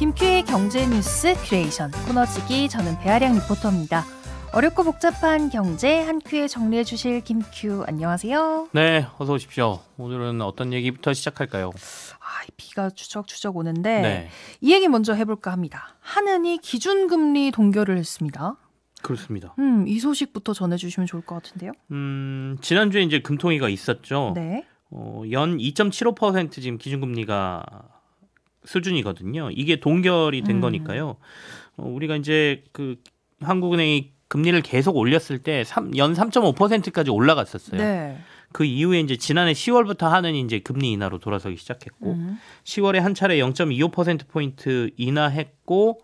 김큐의 경제뉴스 큐레이션 코너지기, 저는 배아량 리포터입니다. 어렵고 복잡한 경제 한 큐에 정리해 주실 김큐, 안녕하세요. 네, 어서 오십시오. 오늘은 어떤 얘기부터 시작할까요? 비가 추적추적 오는데 네. 이 얘기 먼저 해볼까 합니다. 한은이 기준금리 동결을 했습니다. 그렇습니다. 이 소식부터 전해주시면 좋을 것 같은데요. 지난주에 이제 금통위가 있었죠. 네. 연 2.75% 지금 기준금리가 수준이거든요. 이게 동결이 된 거니까요. 우리가 이제 그 한국은행이 금리를 계속 올렸을 때 연 3.5%까지 올라갔었어요. 네. 그 이후에 이제 지난해 10월부터 한은이 이제 금리 인하로 돌아서기 시작했고 10월에 한 차례 0.25%포인트 인하했고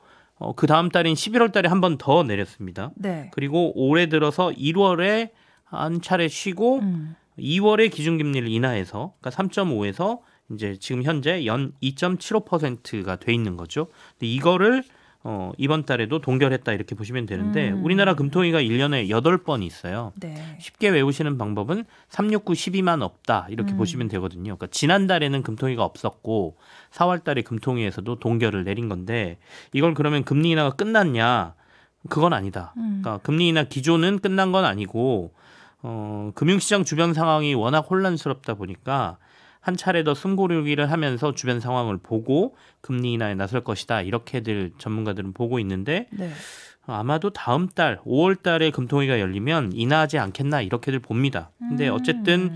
그 다음 달인 11월 달에 한 번 더 내렸습니다. 네. 그리고 올해 들어서 1월에 한 차례 쉬고 2월에 기준금리를 인하해서 그러니까 3.5에서 이제 지금 현재 연 2.75%가 돼 있는 거죠. 근데 이거를 이번 달에도 동결했다 이렇게 보시면 되는데 우리나라 금통위가 1년에 8번 있어요. 네. 쉽게 외우시는 방법은 369, 12만 없다 이렇게 보시면 되거든요. 그러니까 지난달에는 금통위가 없었고 4월 달에 금통위에서도 동결을 내린 건데 이걸 그러면 금리 인하가 끝났냐? 그건 아니다. 그러니까 금리 인하 기조는 끝난 건 아니고 금융시장 주변 상황이 워낙 혼란스럽다 보니까 한 차례 더 숨고르기를 하면서 주변 상황을 보고 금리 인하에 나설 것이다. 이렇게들 전문가들은 보고 있는데 네. 아마도 다음 달 5월 달에 금통위가 열리면 인하하지 않겠나 이렇게들 봅니다. 근데 어쨌든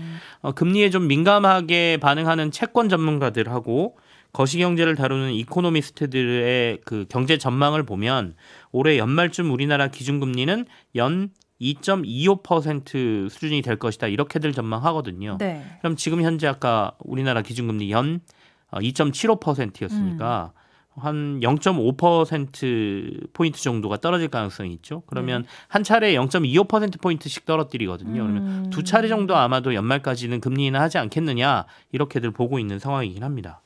금리에 좀 민감하게 반응하는 채권 전문가들하고 거시경제를 다루는 이코노미스트들의 그 경제 전망을 보면 올해 연말쯤 우리나라 기준금리는 연 2.25% 수준이 될 것이다. 이렇게들 전망하거든요. 네. 그럼 지금 현재 아까 우리나라 기준금리 연 2.75%였으니까 한 0.5%포인트 정도가 떨어질 가능성이 있죠. 그러면 한 차례에 0.25%포인트씩 떨어뜨리거든요. 그러면 두 차례 정도 아마도 연말까지는 금리 인하하지 않겠느냐 이렇게들 보고 있는 상황이긴 합니다.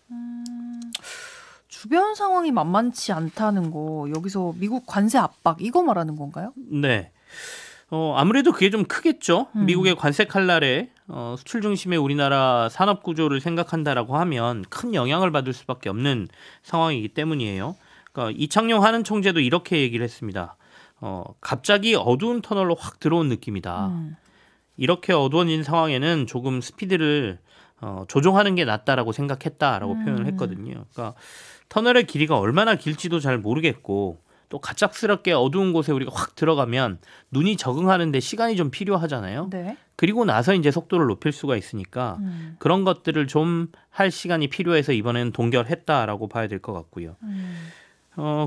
주변 상황이 만만치 않다는 거, 여기서 미국 관세 압박 이거 말하는 건가요? 네. 아무래도 그게 좀 크겠죠. 미국의 관세 칼날에 수출 중심의 우리나라 산업 구조를 생각한다라고 하면 큰 영향을 받을 수밖에 없는 상황이기 때문이에요. 그러니까 이창용 한은 총재도 이렇게 얘기를 했습니다. 갑자기 어두운 터널로 확 들어온 느낌이다. 이렇게 어두워진 상황에는 조금 스피드를 조종하는 게 낫다라고 생각했다라고 표현을 했거든요. 그러니까 터널의 길이가 얼마나 길지도 잘 모르겠고 또 갑작스럽게 어두운 곳에 우리가 확 들어가면 눈이 적응하는 데 시간이 좀 필요하잖아요. 네. 그리고 나서 이제 속도를 높일 수가 있으니까 그런 것들을 좀 할 시간이 필요해서 이번에는 동결했다라고 봐야 될 것 같고요.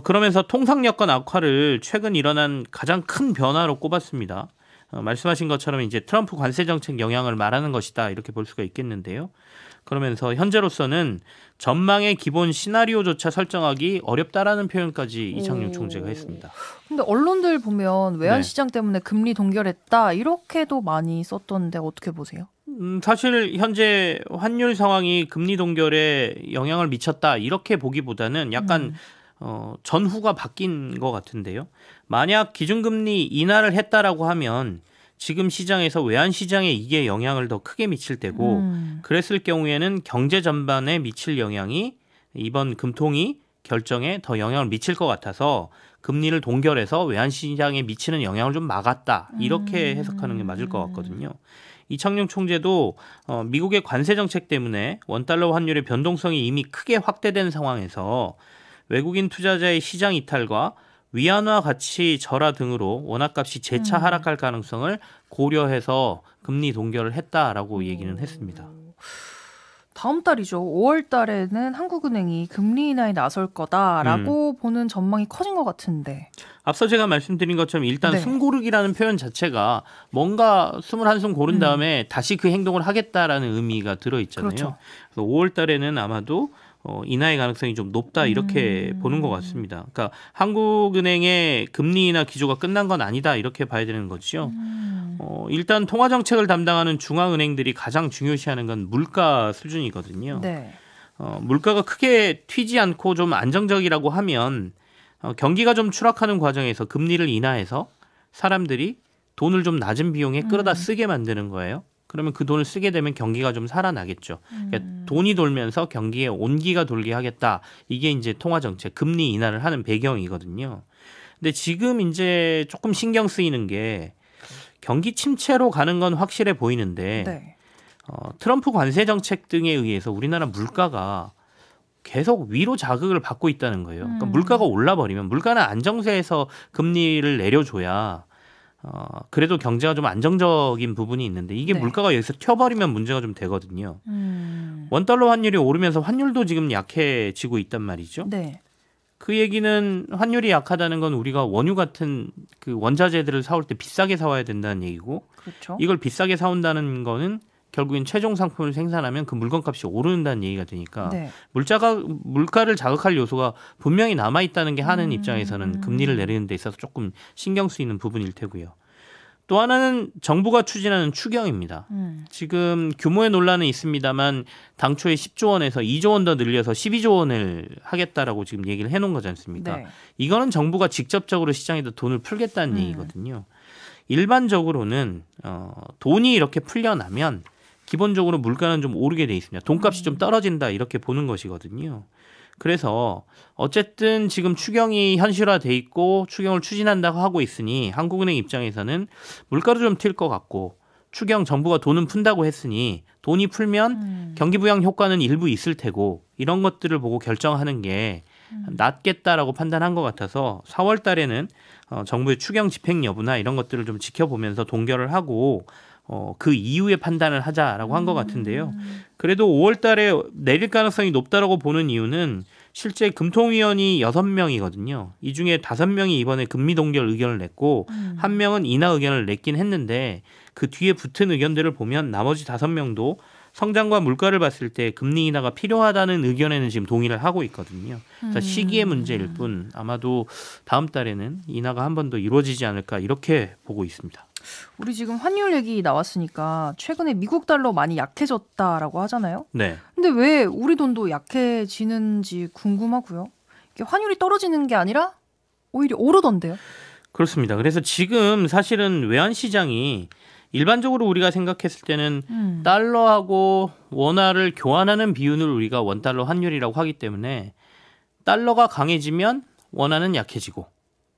그러면서 통상 여건 악화를 최근 일어난 가장 큰 변화로 꼽았습니다. 말씀하신 것처럼 이제 트럼프 관세 정책 영향을 말하는 것이다 이렇게 볼 수가 있겠는데요. 그러면서 현재로서는 전망의 기본 시나리오조차 설정하기 어렵다라는 표현까지 이창용 총재가 했습니다. 근데 언론들 보면 외환시장 네. 때문에 금리 동결했다 이렇게도 많이 썼던데 어떻게 보세요? 사실 현재 환율 상황이 금리 동결에 영향을 미쳤다 이렇게 보기보다는 약간 전후가 바뀐 것 같은데요. 만약 기준금리 인하를 했다라고 하면 지금 시장에서 외환시장에 이게 영향을 더 크게 미칠 때고 그랬을 경우에는 경제 전반에 미칠 영향이 이번 금통위 결정에 더 영향을 미칠 것 같아서 금리를 동결해서 외환시장에 미치는 영향을 좀 막았다. 이렇게 해석하는 게 맞을 것 같거든요. 이창용 총재도 미국의 관세 정책 때문에 원달러 환율의 변동성이 이미 크게 확대된 상황에서 외국인 투자자의 시장 이탈과 위안화 가치 절하 등으로 원화값이 재차 하락할 가능성을 고려해서 금리 동결을 했다라고 얘기는 했습니다. 다음 달이죠. 5월 달에는 한국은행이 금리 인하에 나설 거다라고 보는 전망이 커진 것 같은데. 앞서 제가 말씀드린 것처럼 일단 네. 숨 고르기라는 표현 자체가 뭔가 숨을 한숨 고른 다음에 다시 그 행동을 하겠다라는 의미가 들어있잖아요. 그렇죠. 그래서 5월 달에는 아마도 인하의 가능성이 좀 높다 이렇게 보는 것 같습니다. 그러니까 한국은행의 금리 인하 기조가 끝난 건 아니다 이렇게 봐야 되는 거죠. 일단 통화 정책을 담당하는 중앙은행들이 가장 중요시하는 건 물가 수준이거든요. 네. 물가가 크게 튀지 않고 좀 안정적이라고 하면 경기가 좀 추락하는 과정에서 금리를 인하해서 사람들이 돈을 좀 낮은 비용에 끌어다 쓰게 만드는 거예요. 그러면 그 돈을 쓰게 되면 경기가 좀 살아나겠죠. 그러니까 돈이 돌면서 경기에 온기가 돌게 하겠다. 이게 이제 통화정책, 금리 인하를 하는 배경이거든요. 근데 지금 이제 조금 신경 쓰이는 게 경기 침체로 가는 건 확실해 보이는데 네. 트럼프 관세 정책 등에 의해서 우리나라 물가가 계속 위로 자극을 받고 있다는 거예요. 그러니까 물가가 올라버리면 물가는 안정세에서 금리를 내려줘야 그래도 경제가 좀 안정적인 부분이 있는데 이게 네. 물가가 여기서 튀어버리면 문제가 좀 되거든요. 원달러 환율이 오르면서 환율도 지금 약해지고 있단 말이죠. 네. 그 얘기는 환율이 약하다는 건 우리가 원유 같은 그 원자재들을 사올 때 비싸게 사와야 된다는 얘기고 그렇죠. 이걸 비싸게 사온다는 거는 결국엔 최종 상품을 생산하면 그 물건값이 오른다는 얘기가 되니까 네. 물가를 자극할 요소가 분명히 남아있다는 게 하는 입장에서는 금리를 내리는 데 있어서 조금 신경 쓰이는 부분일 테고요. 또 하나는 정부가 추진하는 추경입니다. 지금 규모의 논란은 있습니다만 당초에 10조 원에서 2조 원 더 늘려서 12조 원을 하겠다라고 지금 얘기를 해놓은 거지 않습니까? 네. 이거는 정부가 직접적으로 시장에다 돈을 풀겠다는 얘기거든요. 일반적으로는 돈이 이렇게 풀려나면 기본적으로 물가는 좀 오르게 돼 있습니다. 돈값이 좀 떨어진다 이렇게 보는 것이거든요. 그래서 어쨌든 지금 추경이 현실화돼 있고 추경을 추진한다고 하고 있으니 한국은행 입장에서는 물가도 좀 튈 것 같고 추경 정부가 돈은 푼다고 했으니 돈이 풀면 경기 부양 효과는 일부 있을 테고 이런 것들을 보고 결정하는 게 낫겠다라고 판단한 것 같아서 4월 달에는 정부의 추경 집행 여부나 이런 것들을 좀 지켜보면서 동결을 하고 그 이후에 판단을 하자라고 한 것 같은데요. 그래도 5월 달에 내릴 가능성이 높다라고 보는 이유는 실제 금통위원이 6명이거든요. 이 중에 5명이 이번에 금리 동결 의견을 냈고 1명은 인하 의견을 냈긴 했는데 그 뒤에 붙은 의견들을 보면 나머지 5명도 성장과 물가를 봤을 때 금리 인하가 필요하다는 의견에는 지금 동의를 하고 있거든요. 그래서 시기의 문제일 뿐 아마도 다음 달에는 인하가 한 번 더 이루어지지 않을까 이렇게 보고 있습니다. 우리 지금 환율 얘기 나왔으니까 최근에 미국 달러 많이 약해졌다라고 하잖아요. 네. 근데 왜 우리 돈도 약해지는지 궁금하고요. 이게 환율이 떨어지는 게 아니라 오히려 오르던데요. 그렇습니다. 그래서 지금 사실은 외환 시장이 일반적으로 우리가 생각했을 때는 달러하고 원화를 교환하는 비율을 우리가 원달러 환율이라고 하기 때문에 달러가 강해지면 원화는 약해지고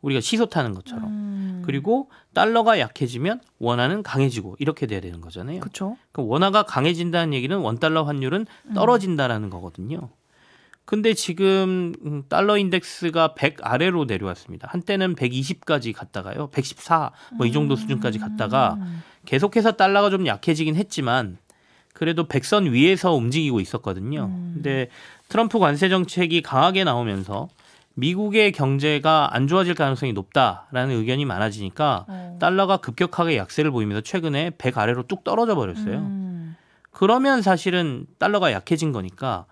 우리가 시소 타는 것처럼 그리고 달러가 약해지면 원화는 강해지고 이렇게 돼야 되는 거잖아요. 그렇죠. 그러니까 원화가 강해진다는 얘기는 원달러 환율은 떨어진다라는 거거든요. 근데 지금 달러 인덱스가 100 아래로 내려왔습니다. 한때는 120까지 갔다가요. 114 뭐 이 정도 수준까지 갔다가 계속해서 달러가 좀 약해지긴 했지만 그래도 100선 위에서 움직이고 있었거든요. 근데 트럼프 관세 정책이 강하게 나오면서 미국의 경제가 안 좋아질 가능성이 높다라는 의견이 많아지니까 달러가 급격하게 약세를 보이면서 최근에 100 아래로 뚝 떨어져 버렸어요. 그러면 사실은 달러가 약해진 거니까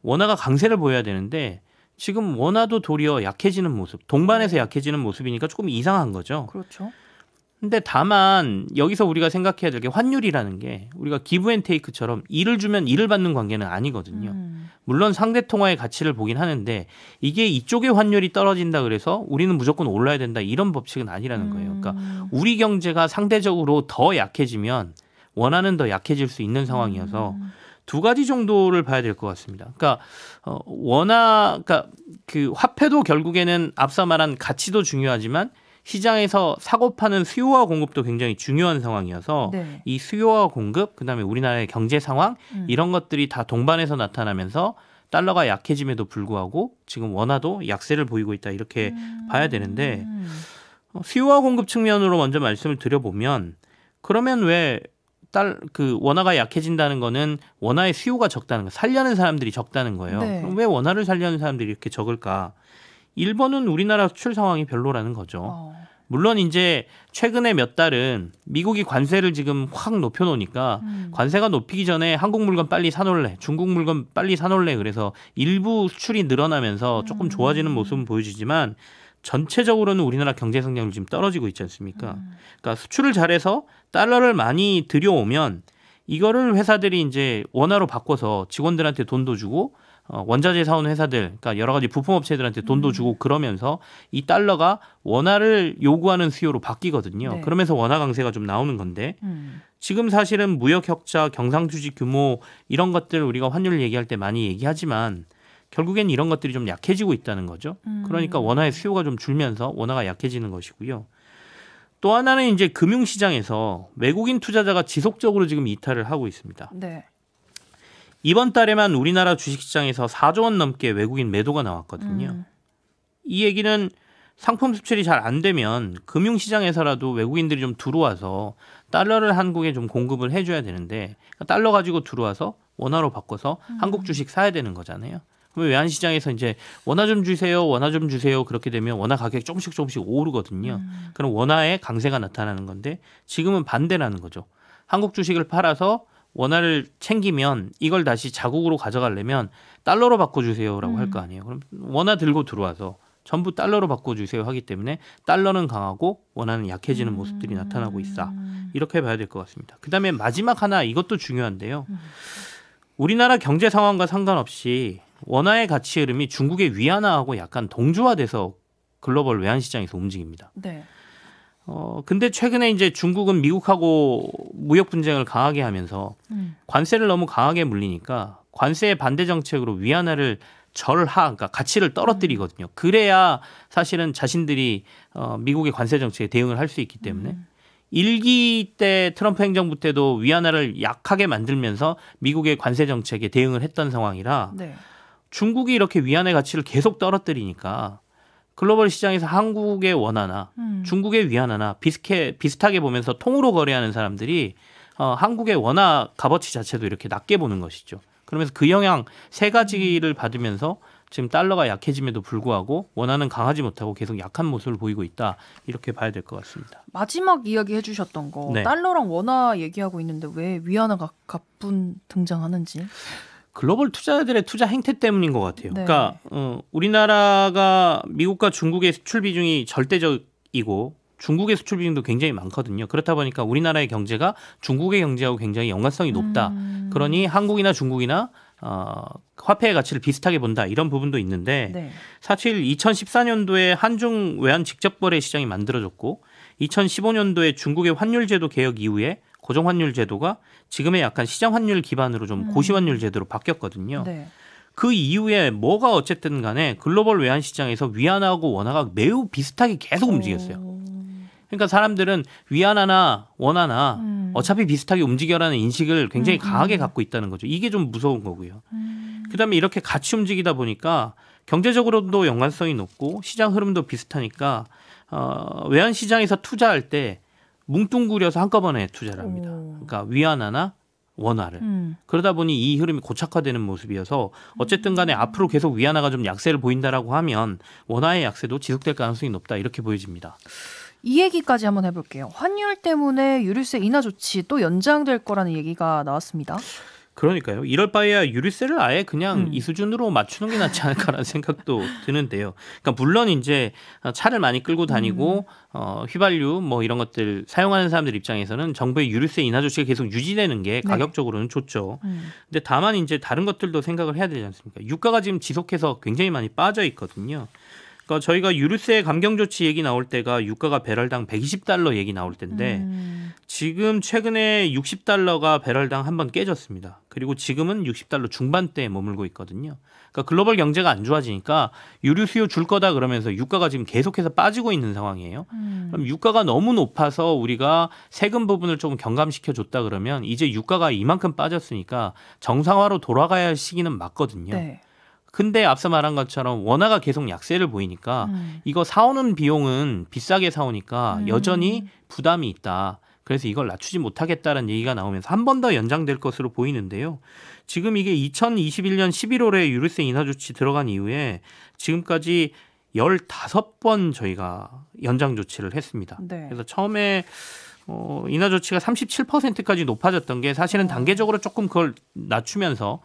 원화가 강세를 보여야 되는데 지금 원화도 도리어 약해지는 모습, 동반해서 약해지는 모습이니까 조금 이상한 거죠. 그렇죠. 근데 다만 여기서 우리가 생각해야 될 게 환율이라는 게 우리가 기브 앤 테이크처럼 일을 주면 일을 받는 관계는 아니거든요. 물론 상대 통화의 가치를 보긴 하는데 이게 이쪽의 환율이 떨어진다 그래서 우리는 무조건 올라야 된다 이런 법칙은 아니라는 거예요. 그러니까 우리 경제가 상대적으로 더 약해지면 원화는 더 약해질 수 있는 상황이어서 두 가지 정도를 봐야 될 것 같습니다. 그러니까 그러니까 그 화폐도 결국에는 앞서 말한 가치도 중요하지만 시장에서 사고 파는 수요와 공급도 굉장히 중요한 상황이어서 네. 이 수요와 공급, 그다음에 우리나라의 경제 상황 이런 것들이 다 동반해서 나타나면서 달러가 약해짐에도 불구하고 지금 원화도 약세를 보이고 있다 이렇게 봐야 되는데 수요와 공급 측면으로 먼저 말씀을 드려보면 그러면 왜 원화가 약해진다는 거는 원화의 수요가 적다는 거, 살려는 사람들이 적다는 거예요. 네. 그럼 왜 원화를 살려는 사람들이 이렇게 적을까? 1번은 우리나라 수출 상황이 별로라는 거죠. 물론 이제 최근에 몇 달은 미국이 관세를 지금 확 높여놓으니까 관세가 높이기 전에 한국 물건 빨리 사놓을래, 중국 물건 빨리 사놓을래 그래서 일부 수출이 늘어나면서 조금 좋아지는 모습은 보여지지만 전체적으로는 우리나라 경제 성장률이 지금 떨어지고 있지 않습니까? 그러니까 수출을 잘해서 달러를 많이 들여오면 이거를 회사들이 이제 원화로 바꿔서 직원들한테 돈도 주고 원자재 사온 회사들, 그러니까 여러 가지 부품업체들한테 돈도 주고 그러면서 이 달러가 원화를 요구하는 수요로 바뀌거든요. 네. 그러면서 원화 강세가 좀 나오는 건데 지금 사실은 무역 격차, 경상수지 규모 이런 것들 우리가 환율 얘기할 때 많이 얘기하지만 결국엔 이런 것들이 좀 약해지고 있다는 거죠. 그러니까 원화의 수요가 좀 줄면서 원화가 약해지는 것이고요. 또 하나는 이제 금융시장에서 외국인 투자자가 지속적으로 지금 이탈을 하고 있습니다. 네. 이번 달에만 우리나라 주식시장에서 4조 원 넘게 외국인 매도가 나왔거든요. 이 얘기는 상품 수출이 잘 안 되면 금융시장에서라도 외국인들이 좀 들어와서 달러를 한국에 좀 공급을 해줘야 되는데 달러 가지고 들어와서 원화로 바꿔서 한국 주식 사야 되는 거잖아요. 그럼 외환시장에서 이제 원화 좀 주세요, 원화 좀 주세요 그렇게 되면 원화 가격이 조금씩 오르거든요. 그럼 원화의 강세가 나타나는 건데 지금은 반대라는 거죠. 한국 주식을 팔아서 원화를 챙기면 이걸 다시 자국으로 가져가려면 달러로 바꿔주세요라고 할 거 아니에요. 그럼 원화 들고 들어와서 전부 달러로 바꿔주세요 하기 때문에 달러는 강하고 원화는 약해지는 모습들이 나타나고 있다. 이렇게 봐야 될 것 같습니다. 그다음에 마지막 하나 이것도 중요한데요. 우리나라 경제 상황과 상관없이 원화의 가치 흐름이 중국의 위안화하고 약간 동조화돼서 글로벌 외환시장에서 움직입니다. 네. 근데 최근에 이제 중국은 미국하고 무역 분쟁을 강하게 하면서 관세를 너무 강하게 물리니까 관세의 반대 정책으로 위안화를 그러니까 가치를 떨어뜨리거든요. 그래야 사실은 자신들이 미국의 관세 정책에 대응을 할 수 있기 때문에 1기 때 트럼프 행정부 때도 위안화를 약하게 만들면서 미국의 관세 정책에 대응을 했던 상황이라 네. 중국이 이렇게 위안화의 가치를 계속 떨어뜨리니까 글로벌 시장에서 한국의 원화나 중국의 위안화나 비슷하게 보면서 통으로 거래하는 사람들이 한국의 원화 값어치 자체도 이렇게 낮게 보는 것이죠. 그러면서 그 영향 세 가지를 받으면서 지금 달러가 약해짐에도 불구하고 원화는 강하지 못하고 계속 약한 모습을 보이고 있다. 이렇게 봐야 될 것 같습니다. 마지막 이야기 해주셨던 거 네. 달러랑 원화 얘기하고 있는데 왜 위안화가 가뿐 등장하는지. 글로벌 투자자들의 투자 행태 때문인 것 같아요. 네. 그러니까 우리나라가 미국과 중국의 수출 비중이 절대적이고 중국의 수출 비중도 굉장히 많거든요. 그렇다 보니까 우리나라의 경제가 중국의 경제하고 굉장히 연관성이 높다. 그러니 한국이나 중국이나 화폐의 가치를 비슷하게 본다. 이런 부분도 있는데 네. 사실 2014년도에 한중 외환 직접거래 시장이 만들어졌고 2015년도에 중국의 환율제도 개혁 이후에 고정환율 제도가 지금의 약간 시장 환율 기반으로 좀 고시환율 제도로 바뀌었거든요. 네. 그 이후에 뭐가 어쨌든 간에 글로벌 외환 시장에서 위안화하고 원화가 매우 비슷하게 계속 움직였어요. 그러니까 사람들은 위안화나 원화나 어차피 비슷하게 움직여라는 인식을 굉장히 강하게 갖고 있다는 거죠. 이게 좀 무서운 거고요. 그다음에 이렇게 같이 움직이다 보니까 경제적으로도 연관성이 높고 시장 흐름도 비슷하니까 외환 시장에서 투자할 때 뭉뚱그려서 한꺼번에 투자를 합니다. 그러니까 위안화나 원화를. 그러다 보니 이 흐름이 고착화되는 모습이어서 어쨌든 간에 앞으로 계속 위안화가 좀 약세를 보인다라고 하면 원화의 약세도 지속될 가능성이 높다. 이렇게 보여집니다. 이 얘기까지 한번 해볼게요. 환율 때문에 유류세 인하 조치 또 연장될 거라는 얘기가 나왔습니다. 그러니까요. 이럴 바에야 유류세를 아예 그냥 이 수준으로 맞추는 게 낫지 않을까라는 생각도 드는데요. 그러니까 물론 이제 차를 많이 끌고 다니고 휘발유 뭐 이런 것들 사용하는 사람들 입장에서는 정부의 유류세 인하 조치가 계속 유지되는 게 가격적으로는 좋죠. 근데 다만 이제 다른 것들도 생각을 해야 되지 않습니까? 유가가 지금 지속해서 굉장히 많이 빠져 있거든요. 그러니까 저희가 유류세 감경 조치 얘기 나올 때가 유가가 배럴당 120달러 얘기 나올 때인데 지금 최근에 60달러가 배럴당 한 번 깨졌습니다. 그리고 지금은 60달러 중반대에 머물고 있거든요. 그러니까 글로벌 경제가 안 좋아지니까 유류 수요 줄 거다 그러면서 유가가 지금 계속해서 빠지고 있는 상황이에요. 그럼 유가가 너무 높아서 우리가 세금 부분을 조금 경감시켜 줬다 그러면 이제 유가가 이만큼 빠졌으니까 정상화로 돌아가야 할 시기는 맞거든요. 네. 근데 앞서 말한 것처럼 원화가 계속 약세를 보이니까 이거 사오는 비용은 비싸게 사오니까 여전히 부담이 있다. 그래서 이걸 낮추지 못하겠다는 얘기가 나오면서 한 번 더 연장될 것으로 보이는데요. 지금 이게 2021년 11월에 유류세 인하 조치 들어간 이후에 지금까지 15번 저희가 연장 조치를 했습니다. 네. 그래서 처음에 인하 조치가 37%까지 높아졌던 게 사실은 단계적으로 조금 그걸 낮추면서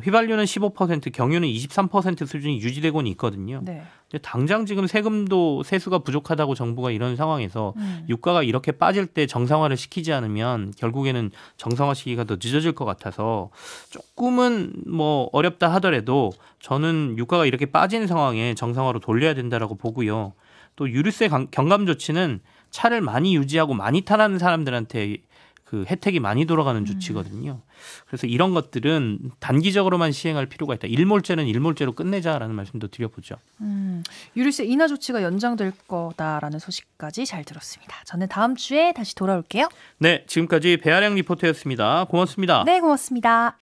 휘발유는 15%, 경유는 23% 수준이 유지되고는 있거든요. 네. 근데 당장 지금 세수가 부족하다고 정부가 이런 상황에서 유가가 이렇게 빠질 때 정상화를 시키지 않으면 결국에는 정상화 시기가 더 늦어질 것 같아서 조금은 뭐 어렵다 하더라도 저는 유가가 이렇게 빠진 상황에 정상화로 돌려야 된다라고 보고요. 또 유류세 경감 조치는 차를 많이 유지하고 많이 타는 사람들한테 그 혜택이 많이 돌아가는 조치거든요. 그래서 이런 것들은 단기적으로만 시행할 필요가 있다. 일몰제는 일몰제로 끝내자라는 말씀도 드려보죠. 유류세 인하 조치가 연장될 거다라는 소식까지 잘 들었습니다. 저는 다음 주에 다시 돌아올게요. 네, 지금까지 배아량 리포터였습니다. 고맙습니다. 네, 고맙습니다.